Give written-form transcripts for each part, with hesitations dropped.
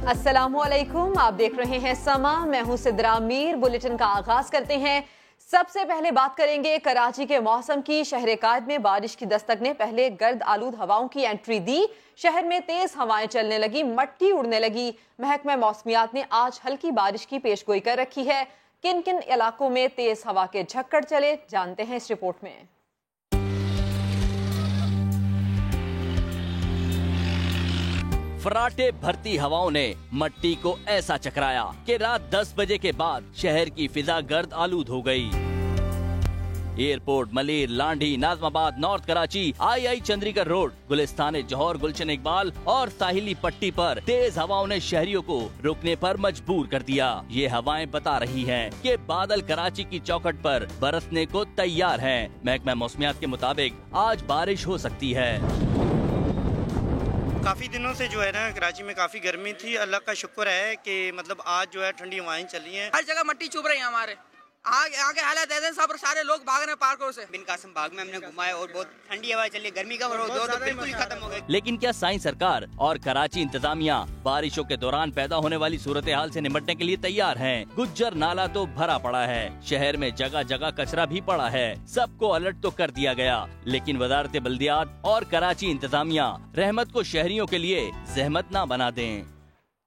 अस्सलामुअलैकुम, आप देख रहे हैं समा। मैं हूं सिद्रा मीर। बुलेटिन का आगाज करते हैं। सबसे पहले बात करेंगे कराची के मौसम की। शहर कायद में बारिश की दस्तक ने पहले गर्द आलूद हवाओं की एंट्री दी। शहर में तेज हवाएं चलने लगी, मट्टी उड़ने लगी। महकमा मौसमियात ने आज हल्की बारिश की पेशगोई कर रखी है। किन किन इलाकों में तेज हवा के झक्कड़ चले, जानते हैं इस रिपोर्ट में। फराटे भरती हवाओं ने मट्टी को ऐसा चकराया कि रात 10 बजे के बाद शहर की फिजा गर्द आलूद हो गई। एयरपोर्ट, मलेर, लांडी, नाजमाबाद, नॉर्थ कराची, आई चंद्रीगढ़ रोड, गुलिस्तान जौहर, गुलशन इकबाल और साहिली पट्टी पर तेज हवाओं ने शहरियों को रुकने पर मजबूर कर दिया। ये हवाएं बता रही हैं कि बादल कराची की चौखट पर बरसने को तैयार हैं। महकमा मौसमियात के मुताबिक आज बारिश हो सकती है। काफ़ी दिनों से जो है ना कराची में काफ़ी गर्मी थी। अल्लाह का शुक्र है कि मतलब आज जो है ठंडी हवाएं चल रही हैं। हर जगह मट्टी चुभ रही है हमारे। यहाँ के हालात ऐसे सब सारे लोग भाग रहे हैं पार्कों से। बिन कासिम बाग में हमने घुमाया और बहुत ठंडी हवा चली। गर्मी का दौर तो बिल्कुल ही खत्म हो गया। लेकिन क्या साई सरकार और कराची इंतजामिया बारिशों के दौरान पैदा होने वाली सूरत हाल से निपटने के लिए तैयार हैं? गुज्जर नाला तो भरा पड़ा है, शहर में जगह जगह कचरा भी पड़ा है। सबको अलर्ट तो कर दिया गया, लेकिन वजारत बल्दियात और कराची इंतजामिया रहमत को शहरियों के लिए जहमत न बना दें।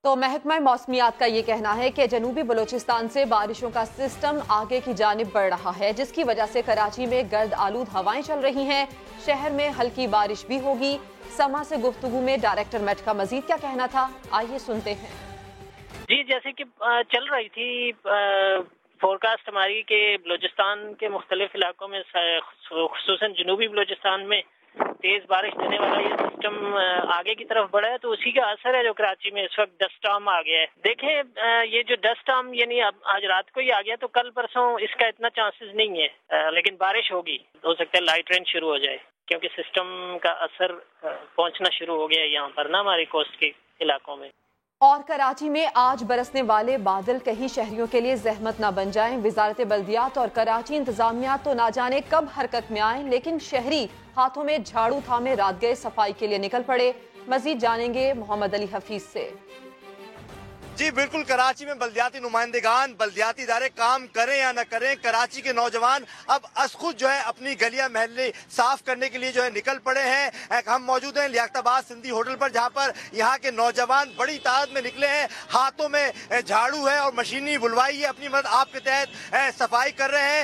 तो महकमा मौसमियात का ये कहना है कि जनूबी बलूचिस्तान से बारिशों का सिस्टम आगे की जानिब बढ़ रहा है, जिसकी वजह से कराची में गर्द आलूद हवाएं चल रही हैं। शहर में हल्की बारिश भी होगी। समा से गुफ्तगू में डायरेक्टर मेट का मजीद क्या कहना था, आइए सुनते हैं। जी, जैसे कि चल रही थी फोरकास्ट हमारी के बलूचिस्तान के मुख्तलिफ इलाकों में, खुसूसन जनूबी बलूचिस्तान में तेज बारिश देने वाला ये सिस्टम आगे की तरफ बढ़ा है, तो उसी का असर है जो कराची में इस वक्त डस्ट स्टॉर्म आ गया है। देखें, ये जो डस्ट स्टॉर्म यानी अब आज रात को ही आ गया, तो कल परसों इसका इतना चांसेस नहीं है, लेकिन बारिश होगी। हो सकता है लाइट रेन शुरू हो जाए, क्योंकि सिस्टम का असर पहुंचना शुरू हो गया है यहाँ पर ना, हमारी कोस्ट के इलाकों में। और कराची में आज बरसने वाले बादल कहीं शहरियों के लिए जहमत न बन जाएं। वजारत बल्दियात और कराची इंतजामिया तो ना जाने कब हरकत में आए, लेकिन शहरी हाथों में झाड़ू थामे रात गए सफाई के लिए निकल पड़े। मजीद जानेंगे मोहम्मद अली हफीज से। जी बिल्कुल, कराची में बल्दियाती नुमाइंदेगान, बल्दियाती इदारे काम करें या न करें, कराची के नौजवान अब खुद जो है अपनी गलियां महल्ले साफ करने के लिए जो है निकल पड़े हैं। हम मौजूद हैं लियाकताबाद सिंधी होटल पर, जहां पर यहाँ के नौजवान बड़ी तादाद में निकले हैं। हाथों में झाड़ू है और मशीनी बुलवाई है, अपनी मदद आपके तहत सफाई कर रहे हैं।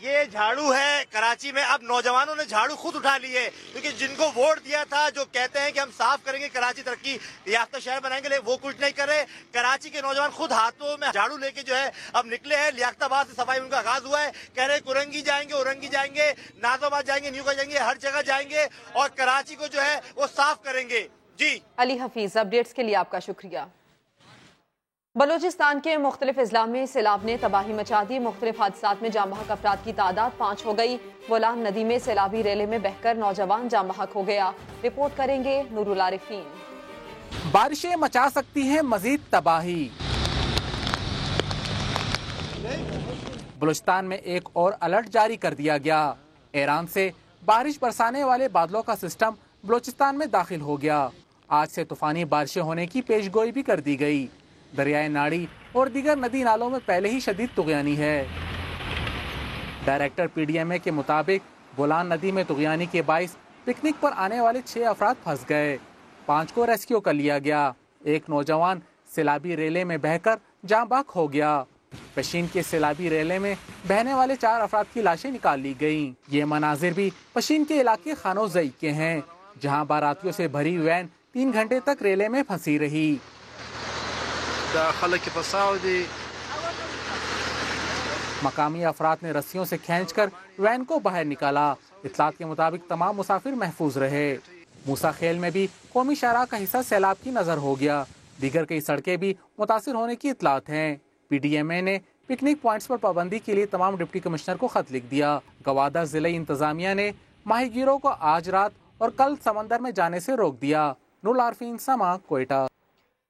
ये झाड़ू है कराची में। अब नौजवानों ने झाड़ू खुद उठा ली है, क्योंकि जिनको वोट दिया था, जो कहते हैं कि हम साफ करेंगे, कराची तरक्की याफ्ता शहर बनाएंगे, वो कुछ नहीं कर रहे। कराची के नौजवान खुद हाथों में झाड़ू लेके जो है अब निकले हैं। लियाकताबाद से सफाई उनका आगाज हुआ है। कह रहे कुरंगी जाएंगे, औरंगी जाएंगे, नाजमाबाद जाएंगे, न्यू का जाएंगे, हर जगह जाएंगे और कराची को जो है वो साफ करेंगे। जी अली हफीज, अपडेट्स के लिए आपका शुक्रिया। बलूचिस्तान के मुख्तलिफ अजला में सैलाब ने तबाही मचा दी। मुख्तलिफ हादसात में जाम बहक अफराद की तादाद 5 हो गई। बोलान नदी में सैलाबी रेले में बहकर नौजवान जाम बहक हो गया। रिपोर्ट करेंगे नूरुल आरिफीन। बारिशें मचा सकती हैं मजीद तबाही। बलूचिस्तान में एक और अलर्ट जारी कर दिया गया। ईरान से बारिश बरसाने वाले बादलों का सिस्टम बलूचिस्तान में दाखिल हो गया। आज से तूफानी बारिशें होने की पेशगोई भी कर दी गई। दरियाए नाड़ी और दीगर नदी नालों में पहले ही शदीद तुगयानी है। डायरेक्टर PDMA के मुताबिक बोलान नदी में तुगयानी के बाइस पिकनिक पर आने वाले 6 अफराद फंस गए। 5 को रेस्क्यू कर लिया गया। एक नौजवान सैलाबी रेले में बहकर जाम बहक हो गया। पशीन के सैलाबी रेले में बहने वाले 4 अफराद की लाशें निकाल ली गईं। ये मनाजिर भी पशीन के इलाके खानोजई के हैं, जहां बारातियों से भरी वैन 3 घंटे तक रेले में फंसी रही। मकामी अफराद ने रस्सियों से खींचकर वैन को बाहर निकाला। इत्तलात के मुताबिक तमाम मुसाफिर महफूज रहे। मूसा खेल में भी कौमी शाहराह का हिस्सा सैलाब की नजर हो गया। दीगर कई सड़कें भी मुतासिर होने की इत्तलात हैं। PDMA ने पिकनिक पॉइंट्स पर पाबंदी के लिए तमाम डिप्टी कमिश्नर को खत लिख दिया। गवादर जिले इंतजामिया ने माहीगीरों को आज रात और कल समंदर में जाने से रोक दिया। नूरुल आरिफीन, समा, कोयटा।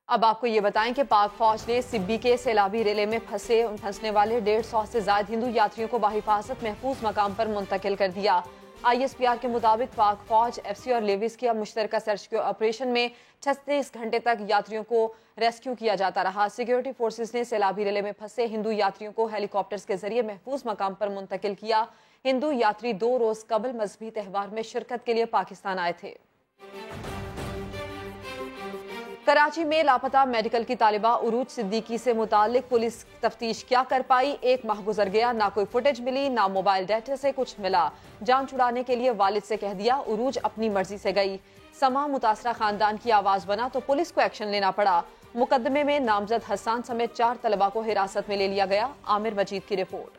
अब आपको ये बताएं कि पाक फौज ने सिब्बी के सैलाबी रेले में फंसने वाले 150 से ज्यादा हिंदू यात्रियों को बाहिफाजत महफूज मकाम पर मुंतकिल कर दिया। ISPR के मुताबिक पाक फौज, FC और लेविस के मुश्तरका सर्च ऑपरेशन में 36 घंटे तक यात्रियों को रेस्क्यू किया जाता रहा। सिक्योरिटी फोर्सेस ने सैलाबी रेले में फंसे हिंदू यात्रियों को हेलीकॉप्टर्स के जरिए महफूज मकाम पर मुंतकिल किया। हिंदू यात्री 2 रोज कबल मजहबी त्यौहार में शिरकत के लिए पाकिस्तान आए थे। कराची में लापता मेडिकल की तालिबा उरूज सिद्दीकी से मुतालिक पुलिस तफ्तीश क्या कर पाई। 1 माह गुजर गया, ना कोई फुटेज मिली, ना मोबाइल डेटा से कुछ मिला। जान छुड़ाने के लिए वालिद से कह दिया, उरूज अपनी मर्जी से गई। समा मुतासरा खानदान की आवाज बना तो पुलिस को एक्शन लेना पड़ा। मुकदमे में नामजद हसन समेत 4 तलबा को हिरासत में ले लिया गया। आमिर मजीद की रिपोर्ट।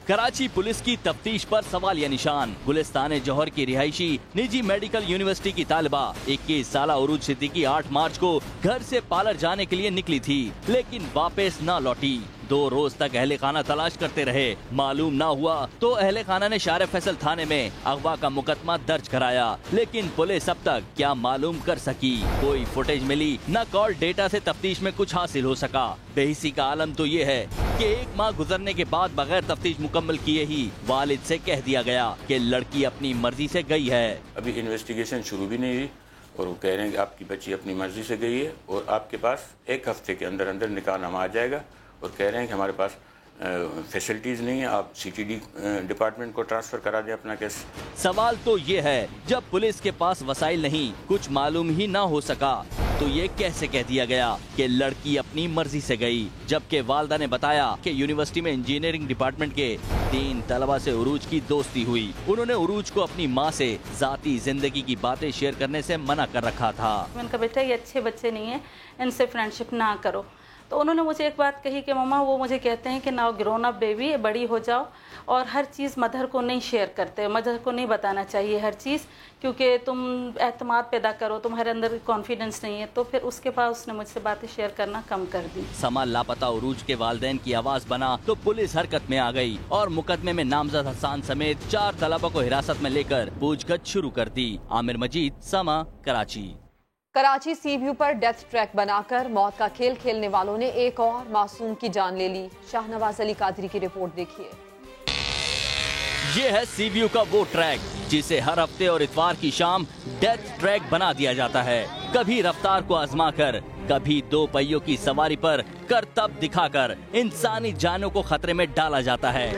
कराची पुलिस की तफ्तीश पर सवालिया निशान। गुलिस्तान जौहर की रिहायशी निजी मेडिकल यूनिवर्सिटी की तालिबा 21 साला उरूज सिद्दीकी 8 मार्च को घर से पार्लर जाने के लिए निकली थी, लेकिन वापस न लौटी। 2 रोज तक अहले खाना तलाश करते रहे। मालूम ना हुआ तो अहले खाना ने शार फैसल थाने में अगवा का मुकदमा दर्ज कराया, लेकिन पुलिस अब तक क्या मालूम कर सकी। कोई फुटेज मिली न कॉल डेटा से तफ्तीश में कुछ हासिल हो सका। बेहिसी का आलम तो ये है कि 1 माह गुजरने के बाद बगैर तफ्तीश मुकम्मल किए ही वालिद से कह दिया गया कि लड़की अपनी मर्जी से गई है। अभी इन्वेस्टिगेशन शुरू भी नहीं हुई और वो कह रहे हैं कि आपकी बच्ची अपनी मर्जी से गई है और आपके पास 1 हफ्ते के अंदर अंदर निकाहनामा आ जाएगा। और कह रहे हैं कि हमारे पास फैसिलिटीज नहीं है, आप CTD डिपार्टमेंट को ट्रांसफर करा दें अपना केस। सवाल तो ये है, जब पुलिस के पास वसाइल नहीं, कुछ मालूम ही ना हो सका, तो ये कैसे कह दिया गया कि लड़की अपनी मर्जी से गई, जबकि वालदा ने बताया कि यूनिवर्सिटी में इंजीनियरिंग डिपार्टमेंट के 3 तलबा से उरूज की दोस्ती हुई। उन्होंने उरूज को अपनी माँ से जाती जिंदगी की बातें शेयर करने से मना कर रखा था। मैंने कहा बेटा ये अच्छे बच्चे नहीं है, इनसे फ्रेंडशिप ना करो। तो उन्होंने मुझे एक बात कही कि मम्मा वो मुझे कहते हैं कि नाउ ग्रोन अप बेबी, बड़ी हो जाओ और हर चीज़ मदर को नहीं शेयर करते, मदर को नहीं बताना चाहिए हर चीज़, क्योंकि तुम एतमाद पैदा करो, तुम्हारे अंदर कॉन्फिडेंस नहीं है। तो फिर उसके बाद उसने मुझसे बातें शेयर करना कम कर दी। समा लापता उरूज के वालिदैन की आवाज बना तो पुलिस हरकत में आ गई और मुकदमे में नामजद हसन समेत 4 तलबा को हिरासत में लेकर पूछगछ शुरू कर दी। आमिर मजीद, समा, कराची। कराची सी व्यू पर डेथ ट्रैक बनाकर मौत का खेल खेलने वालों ने एक और मासूम की जान ले ली। शाहनवाज अली कादरी की रिपोर्ट देखिए। ये है सी व्यू का वो ट्रैक जिसे हर हफ्ते और इतवार की शाम डेथ ट्रैक बना दिया जाता है। कभी रफ्तार को आजमा कर, कभी 2 पहियों की सवारी पर करतब दिखाकर इंसानी जानों को खतरे में डाला जाता है।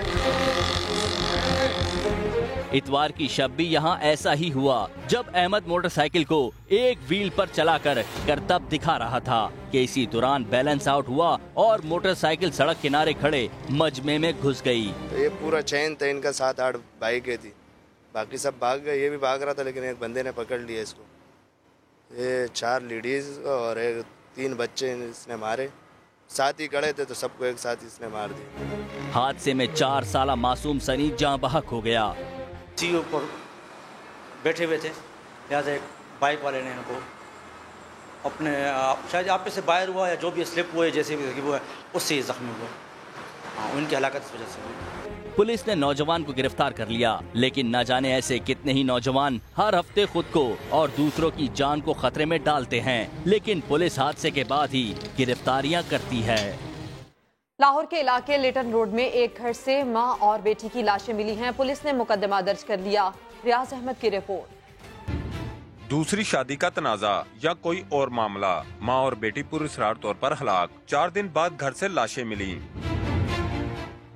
इतवार की शब भी यहाँ ऐसा ही हुआ, जब अहमद मोटरसाइकिल को एक व्हील पर चलाकर करतब दिखा रहा था कि इसी दौरान बैलेंस आउट हुआ और मोटरसाइकिल सड़क किनारे खड़े मजमे में घुस गई। ये पूरा चैन था इनका, 7-8 बाइकें थी, बाकी सब भाग गए। ये भी भाग रहा था लेकिन एक बंदे ने पकड़ लिया इसको। ये 4 लेडीज और 3 बच्चे इसने मारे, साथ ही खड़े थे तो सबको एक साथ इसने मार दिया। हादसे में 4 साला मासूम सनी जाँ बहक हो गया। ऊपर बैठे हुए थे, लिहाजा एक बाइक वाले ने इनको अपने शायद आप से बाहर हुआ या जो भी स्लिप हुए, जैसे भी वो है उससे जख्मी हुआ। उनकी हलाकत इस वजह से हुई। पुलिस ने नौजवान को गिरफ्तार कर लिया, लेकिन न जाने ऐसे कितने ही नौजवान हर हफ्ते खुद को और दूसरों की जान को खतरे में डालते हैं, लेकिन पुलिस हादसे के बाद ही गिरफ्तारियां करती है। लाहौर के इलाके लिटन रोड में एक घर से मां और बेटी की लाशें मिली हैं। पुलिस ने मुकदमा दर्ज कर लिया। रियाज अहमद की रिपोर्ट। दूसरी शादी का तनाजा या कोई और मामला, मां और बेटी पुरस्कार तौर पर हलाक। 4 दिन बाद घर से लाशें मिली।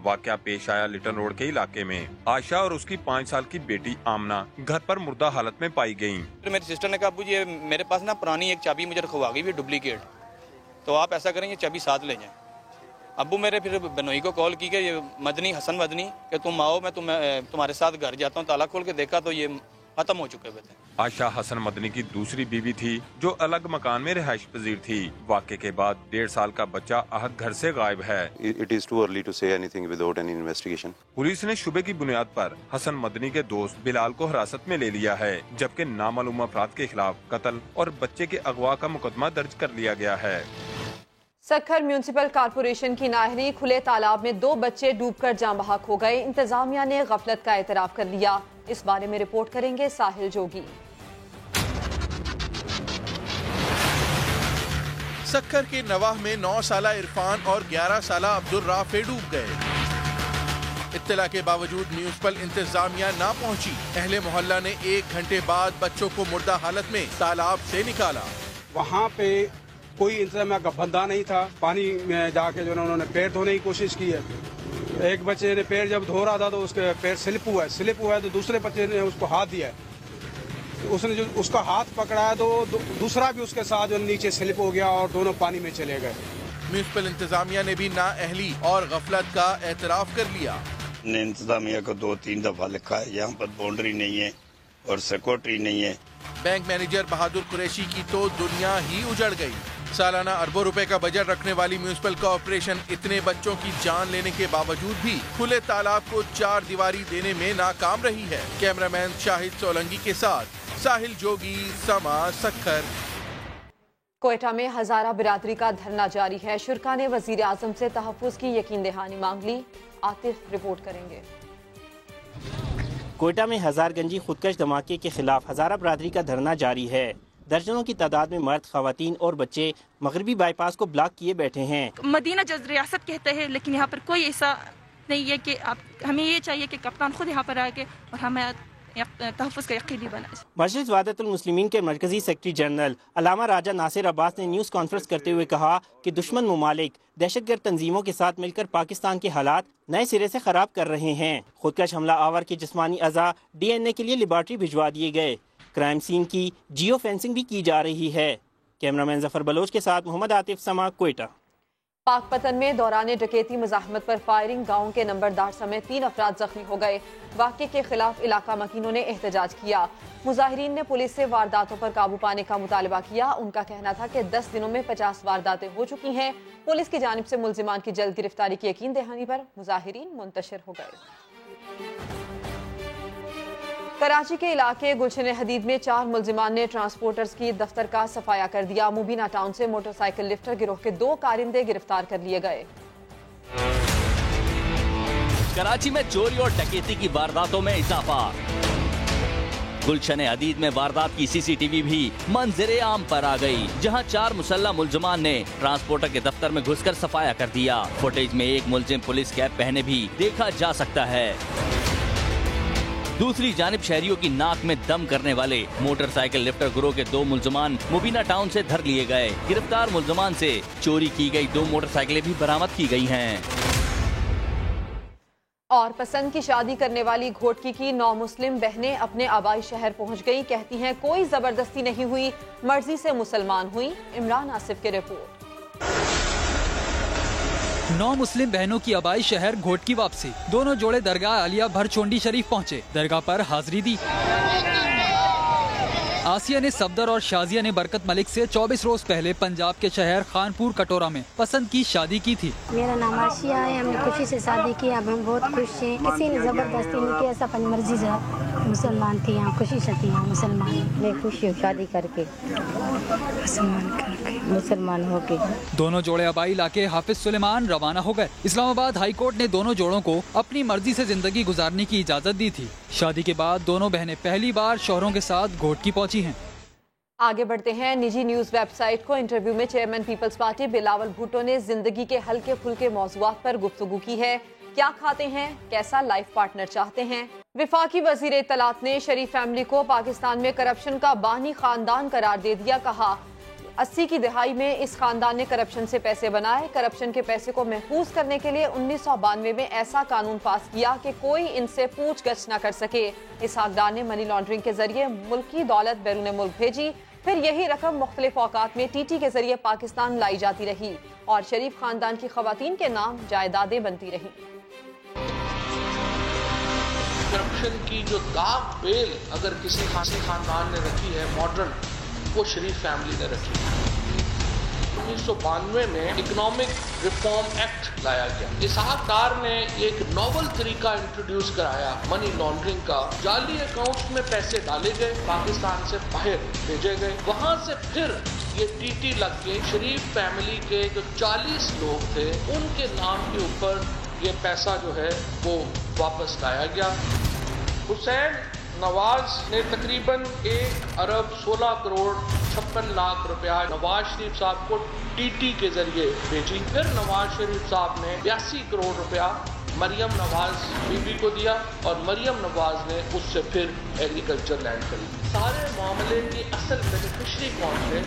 वाकया पेश आया लिटन रोड के इलाके में। आयशा और उसकी 5 साल की बेटी आमना घर पर मुर्दा हालत में पाई गयी। मेरी सिस्टर ने कहा अब्बू जी मेरे पास ना पुरानी एक चाबी मुझे रखवा गई, डुप्लीकेट, तो आप ऐसा करें ये चाबी साथ ले जाएं। अब्बू मेरे फिर बनोई को कॉल की कि ये मदनी हसन मदनी कि तुम आओ, मैं तुम्हारे साथ घर जाता हूँ। ताला खोल के देखा तो ये खत्म हो चुके हुए थे। आयशा हसन मदनी की दूसरी बीवी थी जो अलग मकान में रिहाइश पजीर थी। वाक़े के बाद 1.5 साल का बच्चा आहत घर से गायब है। It is too early to say anything without any investigation. Police ने शुबे की बुनियाद पर हसन मदनी के दोस्त बिलाल को हिरासत में ले लिया है, जबकि नामालूम अफराद के खिलाफ कत्ल और बच्चे के अगवा का मुकदमा दर्ज कर लिया गया है। सक्खर म्यूनिसिपल कारपोरेशन की नाहरी खुले तालाब में 2 बच्चे डूबकर जाँ बहक हो गए। इंतजामिया ने गफलत का एतराफ कर लिया। इस बारे में रिपोर्ट करेंगे साहिल जोगी। सक्खर के नवाह में 9 साला इरफान और 11 साला अब्दुल राफे डूब गए। اطلاع کے باوجود میونسپل انتظامیہ نہ پہنچی۔ اہل محلہ نے 1 گھنٹے بعد بچوں کو مردہ حالت میں تالاب سے نکالا۔ وہاں پہ کوئی انتظامیہ کا بندہ نہیں تھا۔ پانی میں جا کے جو انہوں نے پیر دھونے کی کوشش کی ہے۔ ایک بچے نے پیر جب دھو رہا تھا تو اس کے پیر سلپ ہوا ہے تو دوسرے بچے نے اس کو ہاتھ دیا ہے۔ اس نے جو اس کا ہاتھ پکڑا ہے تو دوسرا بھی اس کے ساتھ جو نیچے سلپ ہو گیا اور دونوں پانی میں چلے گئے۔ میونسپل انتظامیہ نے بھی نااہلی اور غفلت کا اعتراف کر لیا۔ نے انتظامیہ کو 2-3 دفعہ لکھا ہے، یہاں پر باؤنڈری نہیں ہے اور سیکورٹری نہیں ہے۔ بینک مینیجر بہادر قریشی کی تو دنیا ہی اجڑ گئی۔ سالانہ اربوں روپے کا بجٹ رکھنے والی میونسپل کارپوریشن اتنے بچوں کی جان لینے کے باوجود بھی کھلے تالاب کو 4 دیواری دینے میں ناکام رہی ہے۔ کیمرہ مین شاہد سولنگی کے ساتھ ساحل جوگی، سما سکھر۔ کوئٹہ میں ہزارہ برادری کا دھرنا جاری ہے۔ شرکا نے وزیر اعظم سے تحفظ کی یقین دہانی مانگ لی۔ عاطف رپورٹ کریں گے۔ کوئٹہ میں ہزار گنجی خودکش دھماکے کے خلاف ہزارہ برادری کا دھرنا جاری ہے۔ درجنوں کی تعداد میں مرد، خواتین اور بچے مغربی بائی پاس کو بلاک کیے بیٹھے ہیں۔ مدینہ جز ریاست کہتے ہیں لیکن یہاں پر کوئی ایسا نہیں ہے کہ ہمیں یہ چاہیے کہ کپتان خود یہاں پر آ کے اور ہمیں تحفظ کا یقینی بنائے۔ مجلس وحدت المسلمین کے مرکزی سیکرٹری جنرل علامہ راجہ ناصر عباس نے نیوز کانفرنس کرتے ہوئے کہا کہ دشمن ممالک دہشت گرد تنظیموں کے ساتھ مل کر پاکستان کے حالات نئے سرے سے خراب کر رہے ہیں۔ خودکش حملہ آور کے جسمانی اعضاء DNA کے لیے لیبارٹری بھجوا دیے گئے۔ کرائم سین کی جیو فینسنگ بھی کی جا رہی ہے۔ کیمرہ مین ظفر بلوچ کے ساتھ محمد عاطف، سما، کوئٹہ۔ پاک پتن میں دوران ڈکیتی مزاحمت پر فائرنگ، گاؤں کے نمبردار سمیت 3 افراد زخمی ہو گئے۔ واقعے کے خلاف علاقہ مکینوں نے احتجاج کیا۔ مظاہرین نے پولیس سے وارداتوں پر قابو پانے کا مطالبہ کیا۔ ان کا کہنا تھا کہ 10 دنوں میں 50 وارداتیں ہو چکی ہیں۔ پولیس کی جانب سے ملزمان کی جلد گرفتاری کی یقین دہانی پر مظاہرین منتشر ہو گئے۔ کراچی کے علاقے گلشن حدید میں 4 ملزمان نے ٹرانسپورٹرز کی دفتر کا صفایا کر دیا۔ مبینہ ٹاؤن سے موٹر سائیکل لفٹر گروہ کے 2 کارندے گرفتار کر لیے گئے۔ کراچی میں چوری اور ڈکیتی کی وارداتوں میں اضافہ۔ گلشن حدید میں واردات کی CCTV بھی منظر عام پر آ گئی، جہاں 4 مسلح ملزمان نے ٹرانسپورٹر کے دفتر میں گھس کر صفایا کر دیا۔ فوٹیج میں ایک ملزم پولیس کیپ پہنے بھی دیکھا جا سکتا ہے۔ دوسری جانب شہریوں کی ناک میں دم کرنے والے موٹر سائیکل لفٹر گروہ کے 2 ملزمان مبینہ ٹاؤن سے دھر لیے گئے۔ گرفتار ملزمان سے چوری کی گئی 2 موٹر سائیکلیں بھی برآمد کی گئی ہیں۔ اور پسند کی شادی کرنے والی گھوٹکی کی 9 مسلم بہنیں اپنے آبائی شہر پہنچ گئی۔ کہتی ہیں کوئی زبردستی نہیں ہوئی، مرضی سے مسلمان ہوئی۔ عمران آصف کی رپورٹ۔ 9 مسلم بہنوں کی آبائی شہر گھوٹ کی واپسی۔ دونوں جوڑے درگاہ عالیہ بھر چونڈی شریف پہنچے، درگاہ پر حاضری دی۔ آسیہ نے صفدر اور شازیہ نے برکت ملک سے 24 روز پہلے پنجاب کے شہر خانپور کٹورا میں پسند کی شادی کی تھی۔ میرا نام آسیہ ہے، ہم نے خوشی سے شادی کی، اب ہم بہت خوش ہیں۔ کسی نے زبردستی نہیں کیا، سب اپنی مرضی سے مسلمان تھی، یہاں خوشی سے تھی، یہاں مسلمان۔ میں خوشی ہوں شادی کر کے، مسلمان ہو کے۔ دونوں جوڑے آبائی علاقے حافظ سلیمان روانہ ہو گئے۔ اسلام آباد ہائی کورٹ نے دونوں جوڑوں کو اپنی مرضی سے زندگی گزارنے کی اجازت دی تھی۔ شادی کے بعد دونوں بہنیں پہلی بار شوہروں کے ساتھ گھوٹکی پہنچی ہیں۔ آگے بڑھتے ہیں۔ نجی نیوز ویب سائٹ کو انٹرویو میں chairman Peoples Party Bilawal Bhutto نے زندگی کے ہلکے پھلکے موضوعات پر گفتگو کی ہے۔ کیا کھاتے ہیں، کیسا لائف پارٹنر چاہتے ہیں۔ وفاقی وزیر اطلاعات نے شریف فیملی کو پاکستان میں کرپشن کا بانی خاندان قرار دے دیا۔ کہا 80 کی دہائی میں اس خاندان نے کرپشن سے پیسے بنائے۔ کرپشن کے پیسے کو محفوظ کرنے کے لیے 1992 میں ایسا قانون پاس کیا کہ کوئی ان سے پوچھ گچھ نہ کر سکے۔ اسحاق ڈار نے منی لانڈرنگ کے ذریعے ملکی دولت بیرون ملک بھیجی، پھر یہی رقم مختلف اوقات میں TT کے ذریعے پاکستان لائی جاتی رہی اور شریف خاندان کی خواتین کے نام جائیدادیں بنتی رہیں۔ کرپشن کی جو داغ بیل اگر کسی خاندان نے رکھی ہے ماڈرن، وہ شریف فیملی نے رکھی ہے۔ 1992 میں اکنامک ریفارم ایکٹ لایا گیا۔ اسحاق ڈار نے ایک ناول طریقہ انٹروڈیوس کرایا منی لانڈرنگ کا۔ جعلی اکاؤنٹس میں پیسے ڈالے گئے، پاکستان سے باہر بھیجے گئے، وہاں سے پھر یہ TT لگ کے شریف فیملی کے جو 40 لوگ تھے ان کے نام کے اوپر یہ پیسہ جو ہے وہ واپس لایا گیا۔ حسین نواز نے تقریباً 1 ارب 16 کروڑ 56 لاکھ روپیہ نواز شریف صاحب کو TT کے ذریعے بھیجی۔ پھر نواز شریف صاحب نے 82 کروڑ روپیہ मरियम नवाज बीबी को दिया और मरियम नवाज ने उससे फिर एग्रीकल्चर लैंड खरीदी। सारे मामले की असल बेनिफिशरी कौन थे?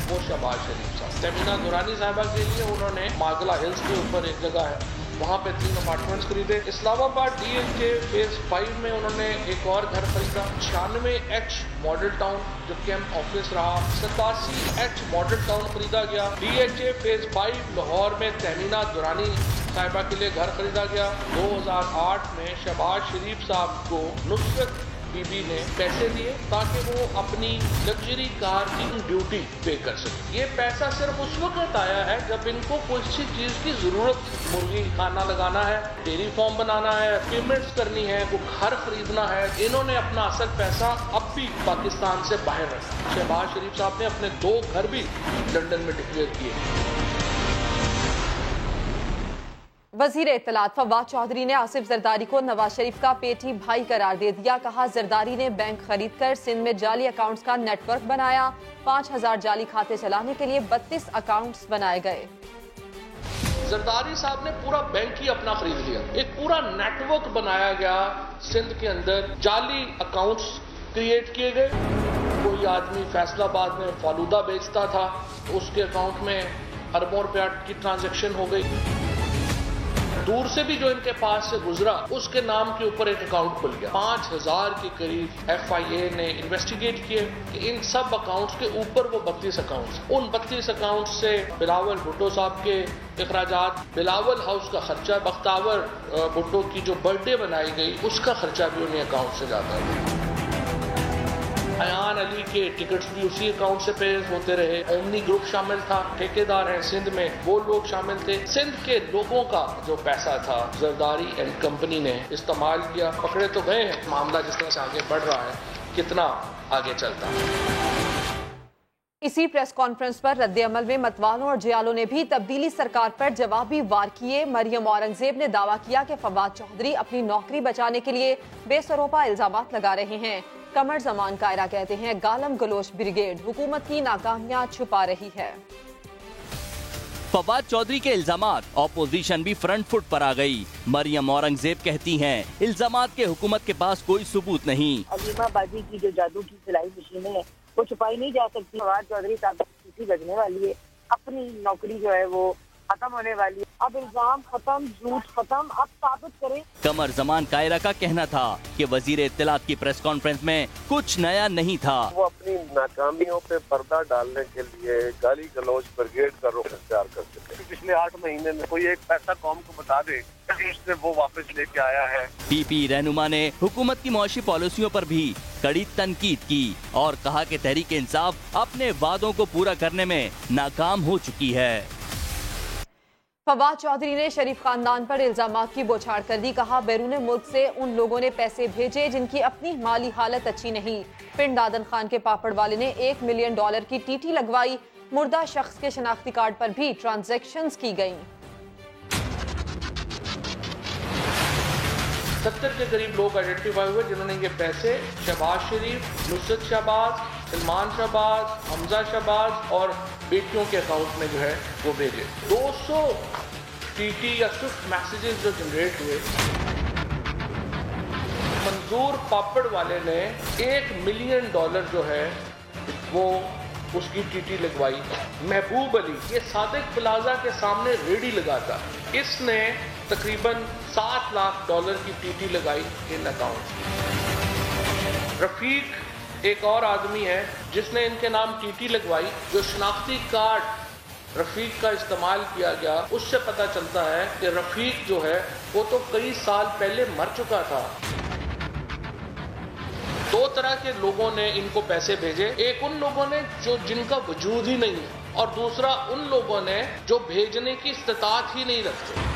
वो शहबाज शरीफ साहब। तमीना दुरानी साहिबा के लिए उन्होंने मागला हिल्स के ऊपर एक जगह है, वहाँ पे 3 अपार्टमेंट्स खरीदे। इस्लामाबाद DLK फेज 5 में उन्होंने एक और घर खरीदा। 96H मॉडल टाउन जो कैंप ऑफिस रहा, 87H मॉडल टाउन खरीदा गया। DHA फेज 5 लाहौर में तमीना दुरानी साहिबा के लिए घर खरीदा गया। 2008 में शहबाज शरीफ साहब को नुसरत बीबी ने पैसे दिए ताकि वो अपनी लग्जरी कार की ड्यूटी पे कर सके। ये पैसा सिर्फ उस वक्त आया है जब इनको किसी चीज की जरूरत, मुर्गी खाना लगाना है, डेयरी फार्म बनाना है, पेमेंट्स करनी है, वो घर खरीदना है। इन्होंने अपना असल पैसा अब भी पाकिस्तान से बाहर रखा। शहबाज शरीफ साहब ने अपने 2 घर भी लंदन में डिक्लेयर किए। वजीर इत्तलात फवाद चौधरी ने आसिफ जरदारी को नवाज शरीफ का पेटी भाई करार दे दिया। कहा, जरदारी ने बैंक खरीदकर सिंध में जाली अकाउंट्स का नेटवर्क बनाया। 5000 जाली खाते चलाने के लिए 32 अकाउंट्स बनाए गए। जरदारी साहब ने पूरा बैंक ही अपना खरीद लिया। एक पूरा नेटवर्क बनाया गया सिंध के अंदर, जाली अकाउंट्स क्रिएट किए गए। कोई आदमी फैसलाबाद में फालूदा बेचता था, उसके अकाउंट में अरबों रुपया की ट्रांजैक्शन हो गई। दूर से भी जो इनके पास से गुजरा उसके नाम के ऊपर एक अकाउंट खुल गया। 5000 के करीब FIA ने इन्वेस्टिगेट किए कि इन सब अकाउंट्स के ऊपर वो 32 अकाउंट्स, उन 32 अकाउंट्स से बिलावल भुट्टो साहब के अखराजात, बिलावल हाउस का खर्चा, बख्तावर भुट्टो की जो बर्थडे बनाई गई उसका खर्चा भी उन्हीं अकाउंट से जाता है। अयान अली के टिकट्स भी उसी अकाउंट से पे होते रहे। ओमनी ग्रुप शामिल था, ठेकेदार हैं सिंध में, वो लोग शामिल थे। सिंध के लोगों का जो पैसा था जरदारी एंड कंपनी ने इस्तेमाल किया। पकड़े तो गए हैं, मामला जिस तरह से आगे बढ़ रहा है कितना आगे चलता है। इसी प्रेस कॉन्फ्रेंस पर रद्द अमल में मतवालों और जियालों ने भी तब्दीली सरकार पर जवाबी वार किए। मरियम औरंगजेब ने दावा किया कि फवाद चौधरी अपनी नौकरी बचाने के लिए बेसरोपा इल्जामात लगा रहे हैं। कमर जमान कायरा कहते हैं, गालम गलोच ब्रिगेड हुकूमत की नाकामियां छुपा रही है। फवाद चौधरी के इल्जामात, ऑपोजिशन भी फ्रंट फुट पर आ गई। मरियम औरंगजेब कहती हैं, इल्जामात के हुकूमत के पास कोई सबूत नहीं। अलीमा बाजी की जो जादू की सिलाई मशीन है वो छुपाई नहीं जा सकती। फवाद चौधरी साहब की बजने वाली है, अपनी नौकरी जो है वो खत्म होने वाली है। अब इल्जाम खत्म, झूठ खत्म, अब साबित करें। कमर जमान कायरा का कहना था कि वजीर इत्तलात की प्रेस कॉन्फ्रेंस में कुछ नया नहीं था। वो अपनी नाकामियों पे पर्दा डालने के लिए गाली गलौज ब्रिगेड का रुख इख्तियार कर सके। पिछले 8 महीने में कोई एक पैसा कौम को बता दे उसने वो वापस लेके आया है। PP रहनुमा ने हुकूमत की मुआशी पॉलिसियों पर भी कड़ी तनकीद की और कहा कि तहरीक इंसाफ अपने वादों को पूरा करने में नाकाम हो चुकी है। फवाद चौधरी ने शरीफ खानदान पर इल्जामात की बौछार कर दी। कहा, बैरून मुल्क से उन लोगों ने पैसे भेजे जिनकी अपनी माली हालत अच्छी नहीं। पिंड दादन खान के पापड़ वाले ने $1 मिलियन की TT लगवाई। मुर्दा शख्स के शनाख्ती कार्ड पर भी ट्रांजैक्शंस की गयी। 70 के करीब लोग आइडेंटिफाई हुए जिन्होंने ये पैसे शहबाज शरीफ, नुसरत शहबाज, सलमान शहबाज, हमजा शहबाज और बेटियों के अकाउंट में जो है वो भेजे। 200 TT या स्विफ्ट मैसेजेस जो जनरेट हुए। मंजूर पापड़ वाले ने $1 मिलियन जो है वो उसकी TT लगवाई। महबूब अली ये सादिक प्लाजा के सामने रेडी लगाता, इसने तकरीबन $7 लाख की TT लगाई इन अकाउंट। रफीक एक और आदमी है जिसने इनके नाम TT लगवाई। जो शनाख्ती कार्ड रफीक का इस्तेमाल किया गया उससे पता चलता है कि रफीक जो है वो तो कई साल पहले मर चुका था। 2 तरह के लोगों ने इनको पैसे भेजे। एक उन लोगों ने जो जिनका वजूद ही नहीं है और दूसरा उन लोगों ने जो भेजने की इस्तिताअत ही नहीं रखते।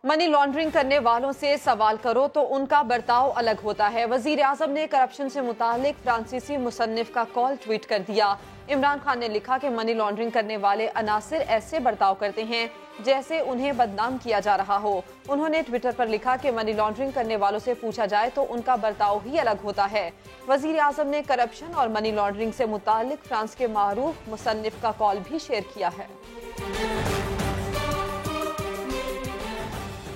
मनी लॉन्ड्रिंग करने वालों से सवाल करो तो उनका बर्ताव अलग होता है। वजीर आजम ने करप्शन से मुतालिक फ्रांसीसी मुसन्निफ का कॉल ट्वीट कर दिया। इमरान खान ने लिखा कि मनी लॉन्ड्रिंग करने वाले अनासिर ऐसे बर्ताव करते हैं जैसे उन्हें बदनाम किया जा रहा हो। उन्होंने ट्विटर पर लिखा कि मनी लॉन्ड्रिंग करने वालों से पूछा जाए तो उनका बर्ताव ही अलग होता है। वजीर आजम ने करप्शन और मनी लॉन्ड्रिंग से मुतालिक फ्रांस के मारूफ मुसन्निफ का कॉल भी शेयर किया है।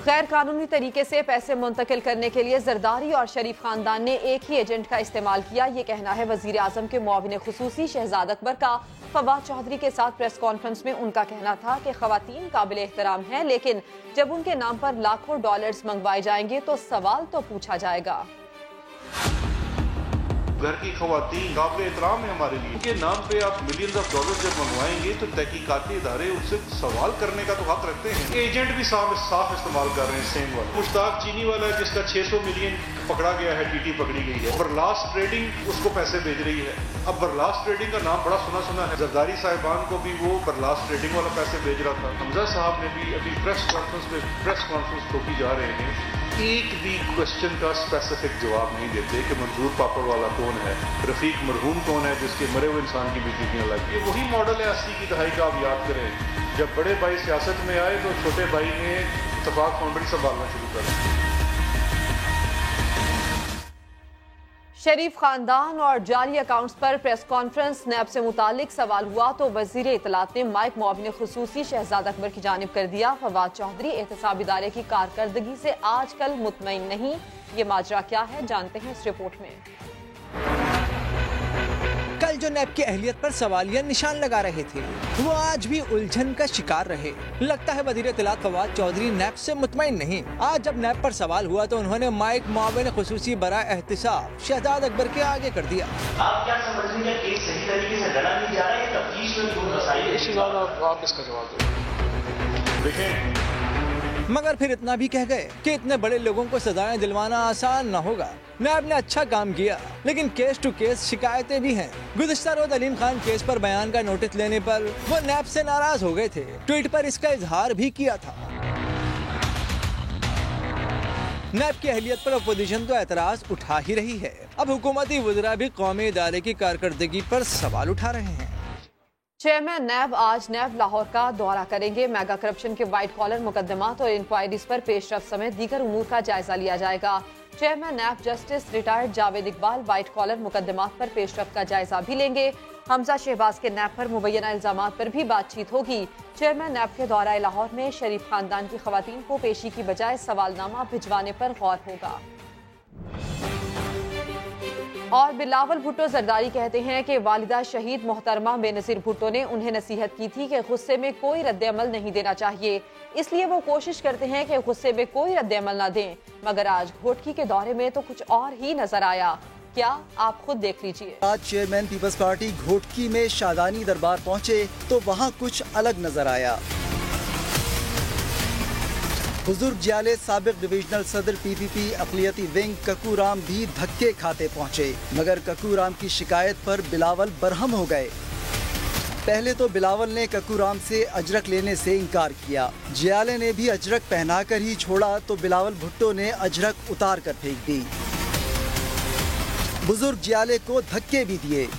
गैर कानूनी तरीके से पैसे मुंतकिल करने के लिए जरदारी और शरीफ खानदान ने एक ही एजेंट का इस्तेमाल किया, ये कहना है वजीर आजम के मुआविन खुसूसी शहजाद अकबर का। फवाद चौधरी के साथ प्रेस कॉन्फ्रेंस में उनका कहना था कि खवातीन काबिल एहतराम हैं, लेकिन जब उनके नाम पर लाखों डॉलर्स मंगवाए जाएंगे तो सवाल तो पूछा जाएगा। घर की खवातीन काबिल एहतराम है हमारे लिए, उनके नाम पे आप मिलियंस ऑफ डॉलर जब मंगवाएंगे तो तहकीकाती इदारे उनसे सवाल करने का तो हक रखते हैं। एजेंट भी साफ इस्तेमाल कर रहे हैं सेम वाला। मुश्ताक चीनी वाला है जिसका 600 मिलियन पकड़ा गया है, टीटी पकड़ी गई है। बरलास ट्रेडिंग उसको पैसे भेज रही है। अब बरलास ट्रेडिंग का नाम बड़ा सुना है, जरदारी साहिबान को भी वो बरलास ट्रेडिंग वाला पैसे भेज रहा था। हमजा साहब ने भी अभी प्रेस कॉन्फ्रेंस ठोकी जा रहे हैं, एक भी क्वेश्चन का स्पेसिफिक जवाब नहीं देते कि मंजूर पापड़ वाला कौन है, रफीक मरहूम कौन है जिसके मरे हुए इंसान की बेटियां लगी। ये वही मॉडल है 80 की दहाई का। आप याद करें जब बड़े भाई सियासत में आए तो छोटे भाई ने इत्तेफाक फाउंड्री संभालना शुरू कर दिया। शरीफ खानदान और जाली अकाउंट्स पर प्रेस कॉन्फ्रेंस नैब से मुतालिक सवाल हुआ तो वजीर इत्तलात ने माइक मुआविन खुसूसी शहजाद अकबर की जानिब कर दिया। फवाद चौधरी एहतसाब इदारे की कारकर्दगी से आजकल मुतमईन नहीं। ये माजरा क्या है, जानते हैं इस रिपोर्ट में। कल जो नैब की अहलियत पर सवालिया निशान लगा रहे थे वो आज भी उलझन का शिकार रहे। लगता है वज़ीर इत्तलात फवाद चौधरी नैब से मुतमईन नहीं। आज जब नैब पर सवाल हुआ तो उन्होंने माइक मुआविन खुसूसी बराए एहतिसाब शहजाद अकबर के आगे कर दिया। आप क्या समझते हैं कि केस सही तरीके से लड़ा नहीं जा रहा है, तफ्तीश में कोई मसाइल? आप इसका जवाब देखें। मगर फिर इतना भी कह गए कि इतने बड़े लोगों को सजाएं दिलवाना आसान न होगा। नैब ने अच्छा काम किया, लेकिन केस टू केस शिकायतें भी हैं। गुज़िश्ता रोज अलीम खान केस पर बयान का नोटिस लेने पर वो नैब से नाराज हो गए थे। ट्वीट पर इसका इजहार भी किया था। नैब की अहलियत पर अपोजिशन तो एतराज उठा ही रही है। अब हुकूमती वज़रा भी कौमी इदारे की कारकर्दगी पर सवाल उठा रहे हैं। चेयरमैन नैब आज नैब लाहौर का दौरा करेंगे। मेगा करप्शन के वाइट कॉलर मुकदमात और इंक्वायरीज पर पेशरफ समेत दीगर उमूर का जायजा लिया जाएगा। Chairman NAB justice retired Javed Iqbal white collar मुकदमात पर पेशरफ का जायजा भी लेंगे। हमजा शहबाज के नैब पर मुबैना इल्जामात पर भी बातचीत होगी। चेयरमैन नैब के दौरा लाहौर में शरीफ खानदान की खवातीन को पेशी की बजाय सवालनामा भिजवाने पर गौर होगा। और बिलावल भुट्टो जरदारी कहते हैं कि वालिदा शहीद मोहतरमा बेनज़ीर भुट्टो ने उन्हें नसीहत की थी कि गुस्से में कोई रद्द-ए-अमल नहीं देना चाहिए, इसलिए वो कोशिश करते हैं कि गुस्से में कोई रद्द-ए-अमल न दें। मगर आज घोटकी के दौरे में तो कुछ और ही नजर आया। क्या, आप खुद देख लीजिए। आज चेयरमैन पीपल्स पार्टी घोटकी में शादानी दरबार पहुंचे तो वहाँ कुछ अलग नजर आया। बुजुर्ग जियाले साबिक डिविजनल सदर पीपीपी अक़लियती विंग ककू राम भी धक्के खाते पहुंचे, मगर ककू राम की शिकायत पर बिलावल बरहम हो गए। पहले तो बिलावल ने ककू राम से अजरक लेने से इनकार किया। जियाले ने भी अजरक पहनाकर ही छोड़ा तो बिलावल भुट्टो ने अजरक उतार कर फेंक दी। बुजुर्ग जियाले को धक्के भी दिए।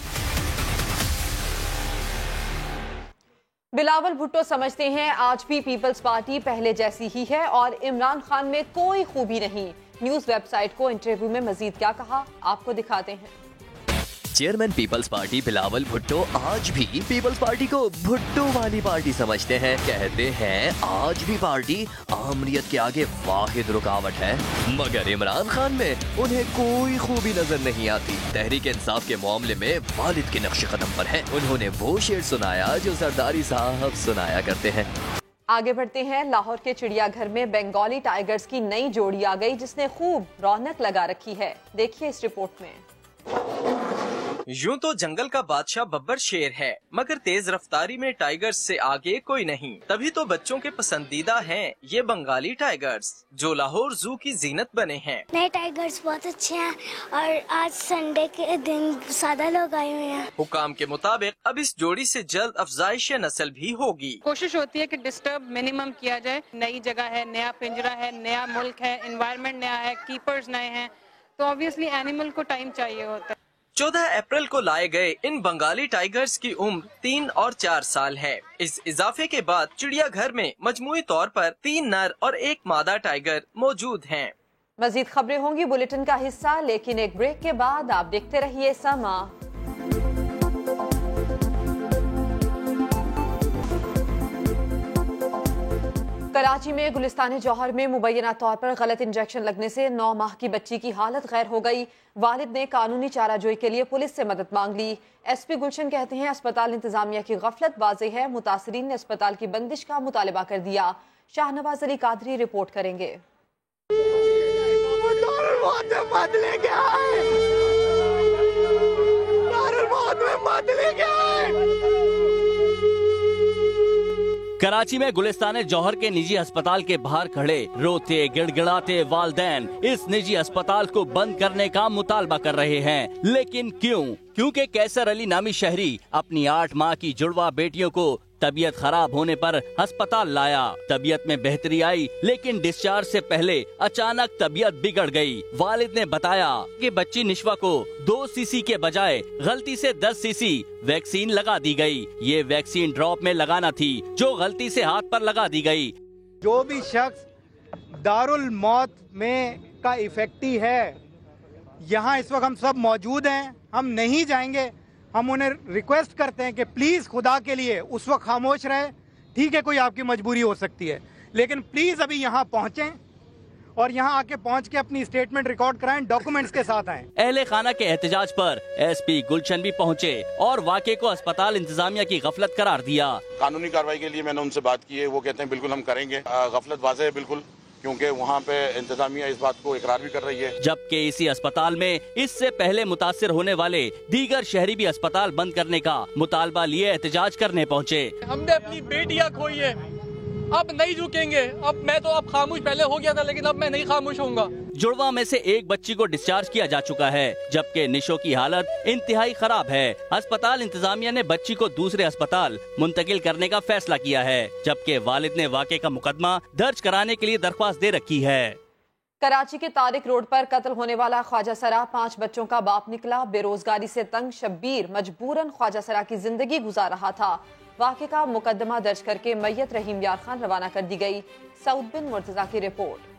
बिलावल भुट्टो समझते हैं आज भी पीपल्स पार्टी पहले जैसी ही है और इमरान खान में कोई खूबी नहीं। न्यूज वेबसाइट को इंटरव्यू में मजीद क्या कहा, आपको दिखाते हैं। Chairman Peoples Party Bilawal Bhutto आज भी पीपल्स पार्टी को भुट्टो वाली पार्टी समझते हैं। कहते हैं आज भी पार्टी आमरीत के आगे वाहिद रुकावट है, मगर इमरान खान में उन्हें कोई खूबी नजर नहीं आती। तहरीक इंसाफ के मामले में वालिद के नक्श कदम पर है। उन्होंने वो शेर सुनाया जो जरदारी साहब सुनाया करते हैं। आगे बढ़ते हैं। लाहौर के चिड़ियाघर में बंगाली टाइगर्स की नई जोड़ी आ गई जिसने खूब रौनक लगा रखी है। देखिए इस रिपोर्ट में। यूं तो जंगल का बादशाह बब्बर शेर है, मगर तेज रफ्तारी में टाइगर्स से आगे कोई नहीं। तभी तो बच्चों के पसंदीदा हैं ये बंगाली टाइगर्स, जो लाहौर जू की जीनत बने हैं। नए टाइगर्स बहुत अच्छे हैं और आज संडे के दिन ज्यादा लोग आए हुए हैं। हुकाम के मुताबिक अब इस जोड़ी से जल्द अफजाइश नस्ल भी होगी। कोशिश होती है कि डिस्टर्ब मिनिमम किया जाए। नई जगह है, नया पिंजरा है, नया मुल्क है, एनवायरनमेंट नया है, कीपर्स नए हैं, तो ऑब्वियसली एनिमल को टाइम चाहिए होता है। 14 अप्रैल को लाए गए इन बंगाली टाइगर्स की उम्र 3 और 4 साल है। इस इजाफे के बाद चिड़ियाघर में मजमूई तौर पर 3 नर और 1 मादा टाइगर मौजूद हैं। मजीद खबरें होंगी बुलेटिन का हिस्सा, लेकिन एक ब्रेक के बाद आप देखते रहिए समा। कराची में गुलिस्तान जौहर में मुबैना तौर पर गलत इंजेक्शन लगने से 9 माह की बच्ची की हालत गैर हो गई। वालिद ने कानूनी चाराजोई के लिए पुलिस से मदद मांग ली। एसपी गुलशन कहते हैं अस्पताल इंतजामिया की गफलत वाज़ेह है, मुतासरीन ने अस्पताल की बंदिश का मुतालबा कर दिया। शाहनवाज अली कादरी रिपोर्ट करेंगे। कराची में गुलिस्तान जौहर के निजी अस्पताल के बाहर खड़े रोते गिड़गिड़ाते वालदैन इस निजी अस्पताल को बंद करने का मुतालबा कर रहे हैं। लेकिन क्यों? क्योंकि कैसर अली नामी शहरी अपनी 8 माह की जुड़वा बेटियों को तबीयत खराब होने पर अस्पताल लाया। तबीयत में बेहतरी आई, लेकिन डिस्चार्ज से पहले अचानक तबीयत बिगड़ गई। वालिद ने बताया कि बच्ची निशवा को 2 सीसी के बजाय गलती से 10 सीसी वैक्सीन लगा दी गई। ये वैक्सीन ड्रॉप में लगाना थी, जो गलती से हाथ पर लगा दी गई। जो भी शख्स दारुल मौत में का इफेक्टी है, यहाँ इस वक्त हम सब मौजूद हैं, हम नहीं जाएंगे। हम उन्हें रिक्वेस्ट करते हैं कि प्लीज़ खुदा के लिए उस वक्त खामोश रहे। ठीक है, कोई आपकी मजबूरी हो सकती है, लेकिन प्लीज़ अभी यहाँ पहुँचें और यहाँ आके पहुँच के अपनी स्टेटमेंट रिकॉर्ड कराएं, डॉक्यूमेंट्स के साथ आएं। अहले खाना के एहतजाज पर एसपी गुलशन भी पहुँचे और वाक़े को अस्पताल इंतजामिया की गफलत करार दिया। कानूनी कार्रवाई के लिए मैंने उनसे बात की है, वो कहते हैं बिल्कुल हम करेंगे। गफलत वाज़ेह है बिल्कुल, क्योंकि वहाँ पे इंतजामिया इस बात को इकरार भी कर रही है। जबकि इसी अस्पताल में इससे पहले मुतासिर होने वाले दीगर शहरी भी अस्पताल बंद करने का मुतालबा लिए एहतजाज करने पहुँचे। हमने अपनी बेटियां खोई है, अब नहीं रुकेंगे। अब खामोश पहले हो गया था, लेकिन अब मैं नहीं खामोश होऊंगा। जुड़वा में से एक बच्ची को डिस्चार्ज किया जा चुका है, जबकि निशो की हालत इंतहाई खराब है। अस्पताल इंतजामिया ने बच्ची को दूसरे अस्पताल मुंतकिल करने का फैसला किया है, जबकि वालिद ने वाक़े का मुकदमा दर्ज कराने के लिए दरख्वास्त दे रखी है। कराची के तारिक रोड पर कत्ल होने वाला ख्वाजा सरा 5 बच्चों का बाप निकला। बेरोजगारी से तंग शब्बीर मजबूरन ख्वाजा सरा की जिंदगी गुजार रहा था। वाक़े का मुकदमा दर्ज करके मैयत रहीम यार खान रवाना कर दी गई। सऊद बिन मुर्तजा की रिपोर्ट।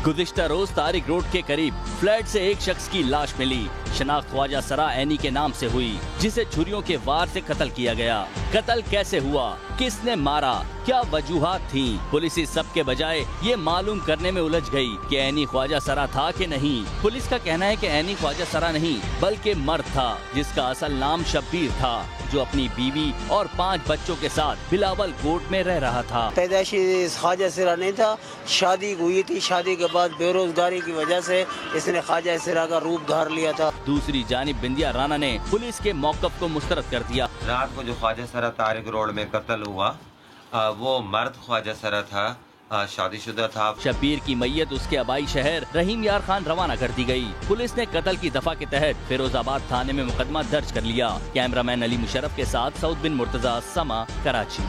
गुज़िश्ता रोज तारिक रोड के करीब फ्लैट से एक शख्स की लाश मिली। शनाख्त ख्वाजा सरा ऐनी के नाम से हुई, जिसे छुरियों के वार से कत्ल किया गया। कत्ल कैसे हुआ, किसने मारा, क्या वजूहात थी, पुलिस इस सब के बजाय ये मालूम करने में उलझ गई कि ऐनी ख्वाजा सरा था कि नहीं। पुलिस का कहना है कि ऐनी ख्वाजा सरा नहीं बल्कि मर्द था, जिसका असल नाम शब्बीर था, जो अपनी बीवी और 5 बच्चों के साथ बिलावल कोट में रह रहा था। पैदाइशी ख्वाजा सरा नहीं था, शादी हुई थी, शादी के बाद बेरोजगारी की वजह से इसने ख्वाजा सरा का रूप धार लिया था। दूसरी जानिब बिंदिया राना ने पुलिस के मौक़िफ़ को मुस्तरद कर दिया। रात को जो ख्वाजा सरा तारिक रोड में कत्ल हुआ, वो मर्द ख्वाजा सरा था, शादीशुदा था। शब्बीर की मैयत उसके आबाई शहर रहीम यार खान रवाना कर दी गई। पुलिस ने कत्ल की दफा के तहत फिरोजाबाद थाने में मुकदमा दर्ज कर लिया। कैमरामैन अली मुशर्रफ के साथ सऊद बिन मुर्तजा, समा, कराची।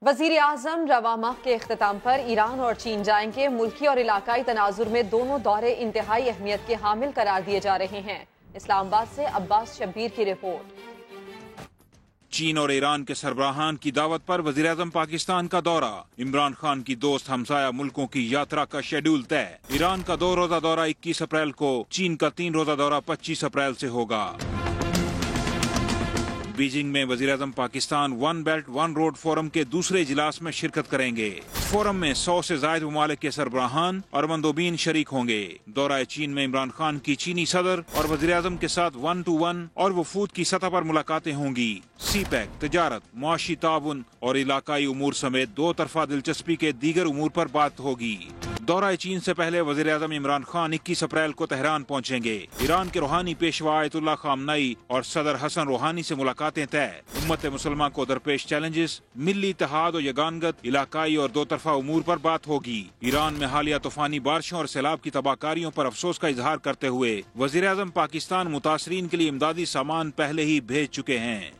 वज़ीर आज़म रवा माह के इख्तिताम पर ईरान और चीन जाएंगे। मुल्की और इलाकाई तनाजुर में दोनों दौरे इंतहाई अहमियत के हामिल करार दिए जा रहे हैं। इस्लामाबाद से अब्बास शब्बीर की रिपोर्ट। चीन और ईरान के सरबराहान की दावत पर वज़ीर आज़म पाकिस्तान का दौरा। इमरान खान की दोस्त हमसाया मुल्कों की यात्रा का शेड्यूल तय। ईरान का 2 रोजा दौरा 21 अप्रैल को, चीन का 3 रोजा दौरा 25 अप्रैल से होगा। बीजिंग में वज़ीर आज़म पाकिस्तान 1 बेल्ट 1 रोड फोरम के दूसरे इजलास में शिरकत करेंगे। फोरम में 100 से ज़ायद ममालिक के सरबराहान और मंदोबीन शरीक होंगे। दौरा चीन में इमरान खान की चीनी सदर और वज़ीर आज़म के साथ 1-to-1 और वफूद की सतह पर मुलाकातें होंगी। सीपैक, तजारत, मुआशी ताउन और इलाकाई उमूर समेत 2 तरफा दिलचस्पी के दीगर उमूर पर बात होगी। दौरा चीन से पहले वज़ीर आज़म इमरान खान 21 अप्रैल को तेहरान पहुँचेंगे। ईरान के रूहानी पेशवा आयतुल्लाह खामनई और सदर हसन रूहानी से मुलाकातें तय। उम्मत मुसलमान को दरपेश चैलेंजेस, मिली इत्तेहाद और यगानगत, इलाकाई और 2 तरफा उमूर पर बात होगी। ईरान में हालिया तूफानी बारिशों और सैलाब की तबाहकारियों पर अफसोस का इजहार करते हुए वज़ीर आज़म पाकिस्तान मुतासरीन के लिए इमदादी सामान पहले ही भेज चुके हैं।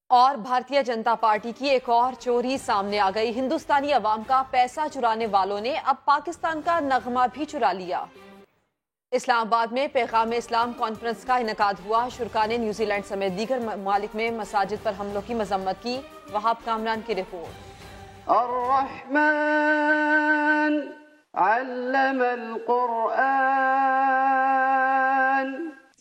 और भारतीय जनता पार्टी की एक और चोरी सामने आ गई। हिंदुस्तानी अवाम का पैसा चुराने वालों ने अब पाकिस्तान का नगमा भी चुरा लिया। इस्लामाबाद में पैगाम इस्लाम कॉन्फ्रेंस का इनकाद हुआ। शुरका ने न्यूजीलैंड समेत दीगर ममालिक में मसाजिद पर हमलों की मजम्मत की। वहाब कामरान की रिपोर्ट।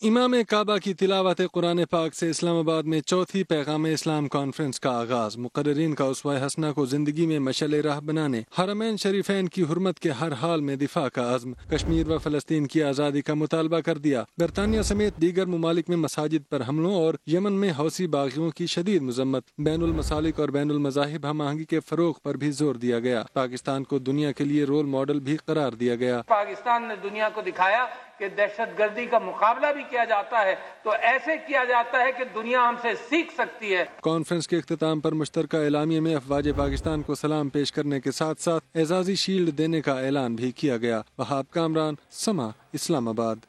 इमाम काबा की तिलावत कुरान पाक से इस्लामाबाद में चौथी पैगाम इस्लाम कॉन्फ्रेंस का आगाज। मुकर्रिरीन का उसवा हसना को जिंदगी में मशअल राह बनाने, हरमैन शरीफैन की हुर्मत के हर हाल में दिफा का अज़्म, कश्मीर व फलस्तीन की आज़ादी का मुतालबा कर दिया। बरतानिया समेत दीगर ममालिक में मसाजिद पर हमलों और यमन में हौसी बागियों की शदीद मजम्मत। बैनुल मसालिक और बैनुल मज़ाहिब हम आहंगी के फरोग पर भी जोर दिया गया। पाकिस्तान को दुनिया के लिए रोल मॉडल भी करार दिया गया। पाकिस्तान ने दुनिया को दिखाया कि दहशतगर्दी का मुकाबला भी किया जाता है तो ऐसे किया जाता है कि दुनिया हमसे सीख सकती है। कॉन्फ्रेंस के इख्तिताम पर मुश्तरका एलामिया में अफवाज पाकिस्तान को सलाम पेश करने के साथ साथ एजाजी शील्ड देने का ऐलान भी किया गया। वहाब कामरान, समा, इस्लामाबाद।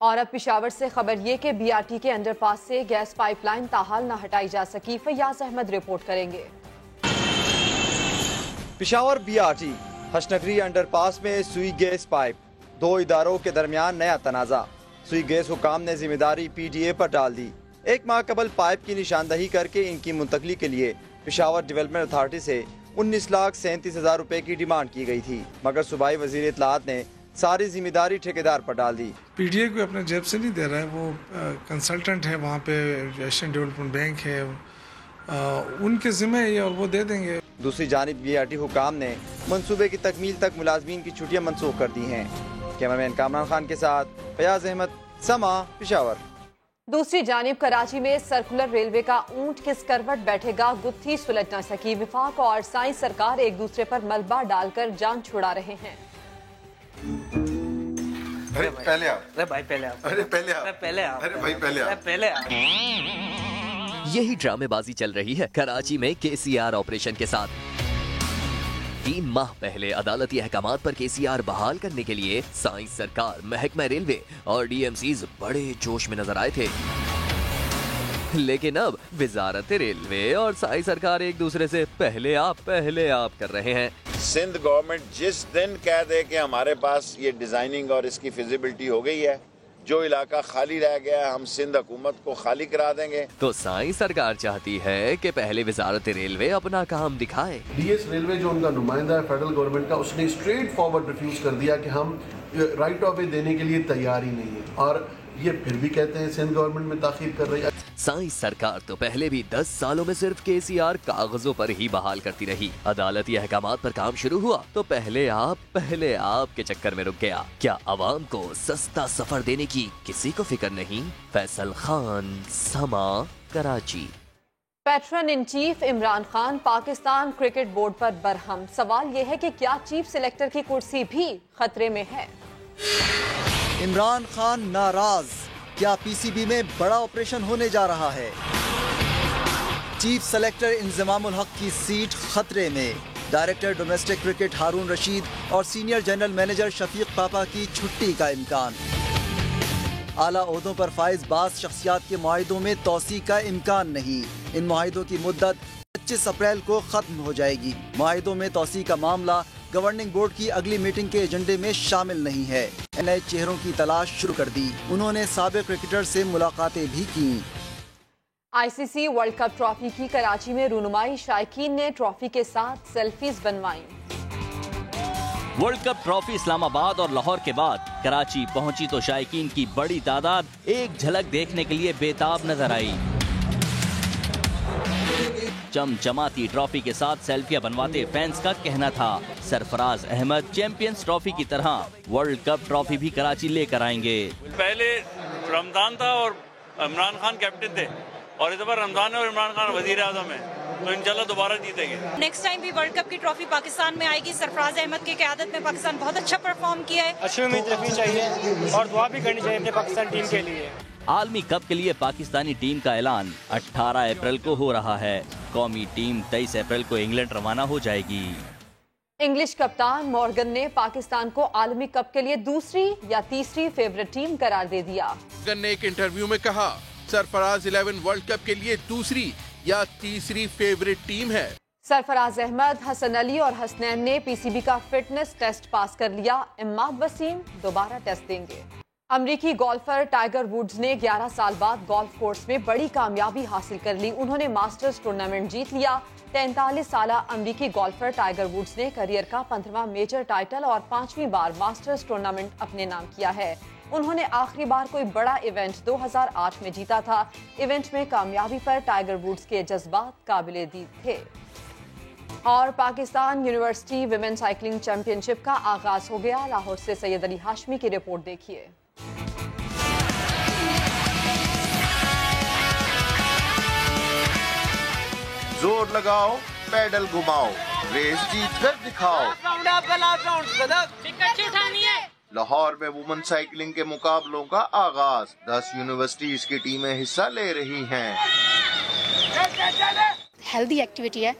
और अब पेशावर से खबर ये कि BRT के अंडरपास से गैस पाइपलाइन ताहाल न हटाई जा सकी। फयाज अहमद रिपोर्ट करेंगे। पेशावर BRT हशनगरी अंडरपास में सुई गैस पाइप, दो इदारों के दरमियान नया तनाज़ा। सुई गैस हुकाम ने जिम्मेदारी PTA पर डाल दी। एक माह कबल पाइप की निशानदही करके इनकी मुंतकली के लिए पेशावर डेवलपमेंट अथॉरिटी से 19,37,000 रुपए की डिमांड की गई थी, मगर सूबाई वजीर इत्तलात ने सारी जिम्मेदारी ठेकेदार पर डाल दी। PTA को अपने जेब से नहीं दे रहा है, वो कंसल्टेंट है, वहाँ पे एशियन डेवलपमेंट बैंक है, उनके जिम्मे है और वो दे देंगे। दूसरी जानिब BRT हुकाम ने मंसूबे की तकमील तक मुलाजमीन की छुट्टियां मनसूख कर दी हैं। कैमरामैन कामरान खान के साथ फयाज अहमद, समा, पेशावर। दूसरी जानिब कराची में सर्कुलर रेलवे का ऊंट किस करवट बैठेगा, गुत्थी सुलझ न सकी। विफाक और साइंस सरकार एक दूसरे पर मलबा डालकर जान छुड़ा रहे हैं। अरे पहले आप, अरे भाई पहले आप, अरे पहले आप, अरे पहले आप, अरे भाई पहले आप, पहले आप। यही ड्रामेबाजी चल रही है कराची में KCR ऑपरेशन के साथ। 3 माह पहले अदालती अहकामात पर KCR बहाल करने के लिए साइंस सरकार, महकमा रेलवे और DMCs बड़े जोश में नजर आए थे, लेकिन अब वजारत रेलवे और साइंस सरकार एक दूसरे से पहले आप कर रहे हैं। सिंध गवर्नमेंट जिस दिन कह दे कि हमारे पास ये डिजाइनिंग और इसकी फिजिबिलिटी हो गई है, जो इलाका खाली रह गया है हम सिंध हुकूमत को खाली करा देंगे। तो साइंस सरकार चाहती है कि पहले वजारत रेलवे अपना काम दिखाए। DS रेलवे जो उनका नुमाइंदा है फेडरल गवर्नमेंट का, उसने स्ट्रेट फॉरवर्ड रिफ्यूज कर दिया कि हम राइट ऑफ वे देने के लिए तैयार ही नहीं है, और ये फिर भी कहते हैं सिंध गवर्नमेंट में ताखीर कर रही है। साइंस सरकार तो पहले भी 10 सालों में सिर्फ KCR कागजों पर ही बहाल करती रही। अदालती अहकामात पर काम शुरू हुआ तो पहले आप के चक्कर में रुक गया। क्या अवाम को सस्ता सफर देने की किसी को फिक्र नहीं? Faisal Khan, Samaa, Karachi. Patron in chief Imran Khan Pakistan cricket board पर बरहम। सवाल यह है कि क्या चीफ सिलेक्टर की कुर्सी भी खतरे में है? इमरान खान नाराज, क्या PCB में बड़ा ऑपरेशन होने जा रहा है? चीफ सेलेक्टर इंजमामुल हक की सीट खतरे में। डायरेक्टर डोमेस्टिक क्रिकेट हारून रशीद और सीनियर जनरल मैनेजर शफीक पापा की छुट्टी का इम्कान। आला ओहदों पर फाइज बाज शख्सियात के मुआहिदों में तोसी का इम्कान नहीं। इन मुआहिदों की मुद्दत 25 अप्रैल को खत्म हो जाएगी। मुआहिदों में तोसी का मामला गवर्निंग बोर्ड की अगली मीटिंग के एजेंडे में शामिल नहीं है। नए चेहरों की तलाश शुरू कर दी। उन्होंने साबिक क्रिकेटर से मुलाकातें भी की। ICC वर्ल्ड कप ट्रॉफी की कराची में रूनुमाई, शायकीन ने ट्रॉफी के साथ सेल्फीज बनवाई। वर्ल्ड कप ट्रॉफी इस्लामाबाद और लाहौर के बाद कराची पहुंची तो शायकीन की बड़ी तादाद एक झलक देखने के लिए बेताब नजर आई। चमचमाती ट्रॉफी के साथ सेल्फियां बनवाते फैंस का कहना था सरफराज अहमद चैंपियंस ट्रॉफी की तरह वर्ल्ड कप ट्रॉफी भी कराची लेकर आएंगे। पहले रमजान था और इमरान खान कैप्टन थे, और इस बार रमजान है और इमरान खान वजीर आज़म है, तो इंशाल्लाह दोबारा जीतेंगे। नेक्स्ट टाइम भी वर्ल्ड कप की ट्रॉफी पाकिस्तान में आएगी। सरफराज अहमद की क़यादत में पाकिस्तान बहुत अच्छा परफॉर्म किया है। अच्छी उम्मीद रखनी चाहिए और दुआ भी करनी चाहिए अपने पाकिस्तान टीम के लिए। आलमी कप के लिए पाकिस्तानी टीम का ऐलान 18 अप्रैल को हो रहा है। कौमी टीम 23 अप्रैल को इंग्लैंड रवाना हो जाएगी। इंग्लिश कप्तान मॉर्गन ने पाकिस्तान को आलमी कप के लिए दूसरी या तीसरी फेवरेट टीम करार दे दिया। मॉर्गन ने एक इंटरव्यू में कहा सरफराज 11 वर्ल्ड कप के लिए दूसरी या तीसरी फेवरेट टीम है। सरफराज अहमद, हसन अली और हसनैन ने PCB का फिटनेस टेस्ट पास कर लिया। इमाद वसीम दोबारा टेस्ट देंगे। अमरीकी गोल्फर टाइगर वुड्स ने 11 साल बाद गोल्फ कोर्स में बड़ी कामयाबी हासिल कर ली। उन्होंने मास्टर्स टूर्नामेंट जीत लिया। 43 साल अमरीकी गोल्फर टाइगर वुड्स ने करियर का 15वां मेजर टाइटल और 5वीं बार मास्टर्स टूर्नामेंट अपने नाम किया है। उन्होंने आखिरी बार कोई बड़ा इवेंट 2008 में जीता था। इवेंट में कामयाबी पर टाइगर वुड्स के जज्बात काबिल-ए-दीद थे। और Pakistan university women cycling championship का आगाज हो गया। लाहौर से सैयद अली हाशमी की रिपोर्ट देखिए। जोर लगाओ, पैडल घुमाओ, रेस जीत कर दिखाओ। लाहौर में वुमेन साइकिलिंग के मुकाबलों का आगाज। 10 यूनिवर्सिटीज की टीमें हिस्सा ले रही हैं। हेल्दी एक्टिविटी है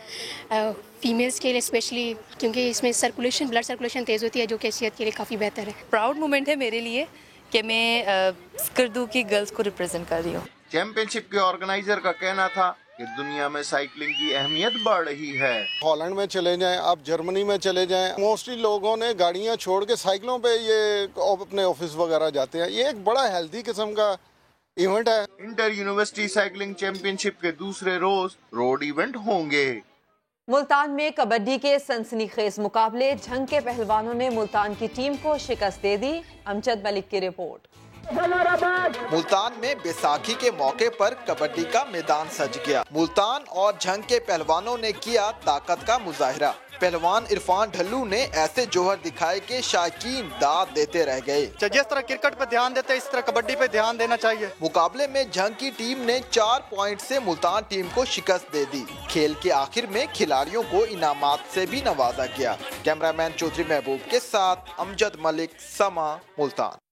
फीमेल्स के लिए स्पेशली, क्योंकि इसमें सर्कुलेशन, ब्लड सर्कुलेशन तेज़ होती है, जो कि सेहत के लिए काफ़ी बेहतर है। प्राउड मोमेंट है मेरे लिए कि मैं स्कर्दू की गर्ल्स को रिप्रेजेंट कर रही हूँ। चैंपियनशिप के ऑर्गेनाइजर का कहना था कि दुनिया में साइकिलिंग की अहमियत बढ़ रही है। हॉलैंड में चले जाएं, आप जर्मनी में चले जाएं, मोस्टली लोगों ने गाड़ियां छोड़ के साइकिलों पे ये अपने ऑफिस वगैरह जाते हैं। ये एक बड़ा हेल्दी किस्म का इवेंट है। इंटर यूनिवर्सिटी साइकिलिंग चैंपियनशिप के दूसरे रोज रोड इवेंट होंगे। मुल्तान में कबड्डी के सनसनीखेज मुकाबले, झंग के पहलवानों ने मुल्तान की टीम को शिकस्त दे दी। अमजद मलिक की रिपोर्ट। मुल्तान में बैसाखी के मौके पर कबड्डी का मैदान सज गया। मुल्तान और झंग के पहलवानों ने किया ताकत का मुजाहिरा। पहलवान इरफान ढल्लू ने ऐसे जोहर दिखाए कि शायकीन दाद देते रह गए। जिस तरह क्रिकेट पे ध्यान देते हैं, इस तरह कबड्डी पे ध्यान देना चाहिए। मुकाबले में झंग की टीम ने 4 पॉइंट से मुल्तान टीम को शिकस्त दे दी। खेल के आखिर में खिलाड़ियों को इनामात से भी नवाजा गया। कैमरामैन चौधरी महबूब के साथ अमजद मलिक, समा, मुल्तान।